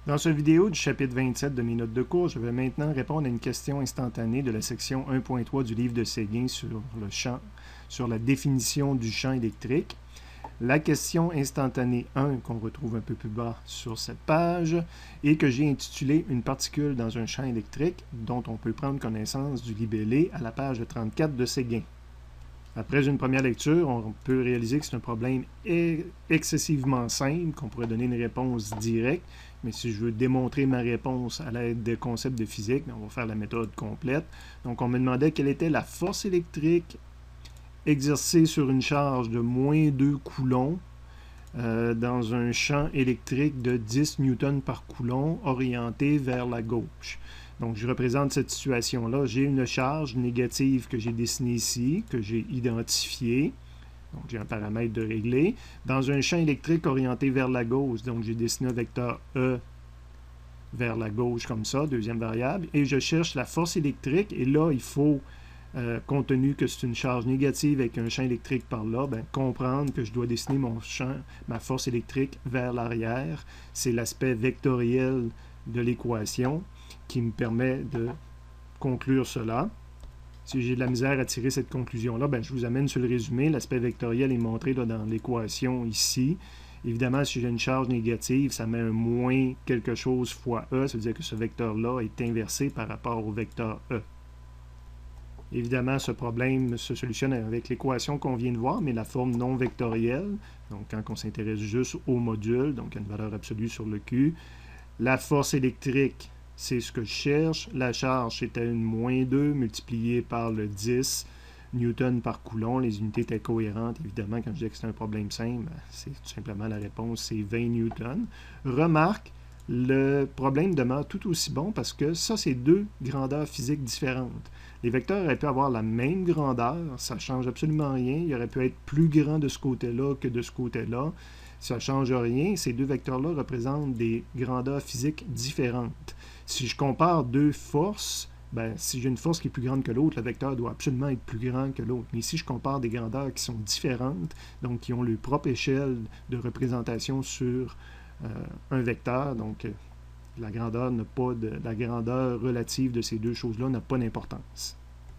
Dans cette vidéo du chapitre 27 de mes notes de cours, je vais maintenant répondre à une question instantanée de la section 1.3 du livre de Séguin sur la définition du champ électrique. La question instantanée 1 qu'on retrouve un peu plus bas sur cette page et que j'ai intitulée « Une particule dans un champ électrique » dont on peut prendre connaissance du libellé à la page 34 de Séguin. Après une première lecture, on peut réaliser que c'est un problème excessivement simple, qu'on pourrait donner une réponse directe, mais si je veux démontrer ma réponse à l'aide de concepts de physique, on va faire la méthode complète. Donc on me demandait quelle était la force électrique exercée sur une charge de moins 2 coulombs dans un champ électrique de 10 newtons par coulomb orienté vers la gauche. Donc, je représente cette situation-là. J'ai une charge négative que j'ai dessinée ici, que j'ai identifiée. Donc, j'ai un paramètre de régler. Dans un champ électrique orienté vers la gauche, donc j'ai dessiné un vecteur E vers la gauche comme ça, deuxième variable. Et je cherche la force électrique. Et là, il faut, compte tenu que c'est une charge négative avec un champ électrique par là, comprendre que je dois dessiner ma force électrique vers l'arrière. C'est l'aspect vectoriel de l'équation qui me permet de conclure cela. Si j'ai de la misère à tirer cette conclusion-là, je vous amène sur le résumé. L'aspect vectoriel est montré là, dans l'équation ici. Évidemment, si j'ai une charge négative, ça met un moins quelque chose fois E. Ça veut dire que ce vecteur-là est inversé par rapport au vecteur E. Évidemment, ce problème se solutionne avec l'équation qu'on vient de voir, mais la forme non vectorielle. Donc, quand on s'intéresse juste au module, donc il y a une valeur absolue sur le Q. La force électrique, c'est ce que je cherche. La charge, c'était une moins 2 multipliée par le 10 newton par coulomb. Les unités étaient cohérentes. Évidemment, quand je dis que c'est un problème simple, c'est tout simplement la réponse, c'est 20 newtons. Remarque, le problème demeure tout aussi bon parce que ça, c'est deux grandeurs physiques différentes. Les vecteurs auraient pu avoir la même grandeur, ça ne change absolument rien. Il aurait pu être plus grand de ce côté-là que de ce côté-là. Ça ne change rien. Ces deux vecteurs-là représentent des grandeurs physiques différentes. Si je compare deux forces, si j'ai une force qui est plus grande que l'autre, le vecteur doit absolument être plus grand que l'autre. Mais ici, je compare des grandeurs qui sont différentes, donc qui ont leur propre échelle de représentation sur un vecteur. Donc, la grandeur relative de ces deux choses-là n'a pas d'importance.